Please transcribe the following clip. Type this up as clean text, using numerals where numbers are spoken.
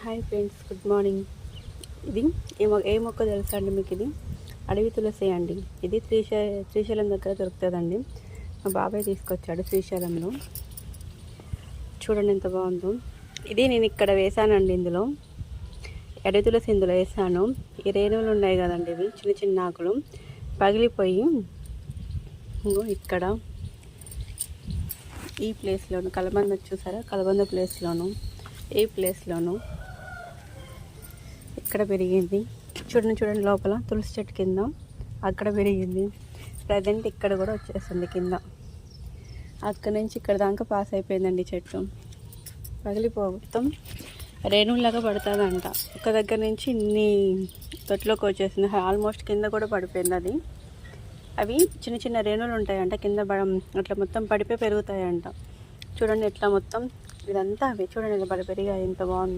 Hi friends, good morning. ఇది ఏ మొక్క తెలుసా అండి మీకు? ఇది అడవి తులసి అండి. ఇది శ్రీశైలం దగ్గర దొరుకుతుందండి. మా బాబాయ్ తీసుకొచ్చాడు శ్రీశైలంలో. చూడండి ఎంత బాగుందో. ఇది నేను ఇక్కడ వేసానండి. ఇందులో అడవి తులసి ఇందులో వేసాను. ఈ రేణువులు ఉన్నాయి కదండి, ఇవి చిన్న చిన్న ఆకులు పగిలిపోయి ఇక్కడ ఈ ప్లేస్లోను కలబంద చూసారా, కలబంద ప్లేస్లోను ఈ ప్లేస్లోను ఇక్కడ పెరిగింది. చూడండి లోపల తులసి చెట్టు కింద అక్కడ పెరిగింది. ప్రజెంట్ ఇక్కడ కూడా వచ్చేస్తుంది కింద. అక్కడ నుంచి ఇక్కడ దాకా పాస్ అయిపోయిందండి చెట్టు. మొత్తం రేణువులాగా పడుతుందంట. ఒక దగ్గర నుంచి ఇన్ని తొట్టులోకి వచ్చేసింది. ఆల్మోస్ట్ కింద కూడా పడిపోయింది అది. అవి చిన్న చిన్న రేణువులు ఉంటాయంట కింద అట్లా మొత్తం పడిపోయి పెరుగుతాయంట. చూడండి ఎట్లా మొత్తం ఇదంతా అవి చూడండి, పెరిగాయి ఎంత బాగుందో.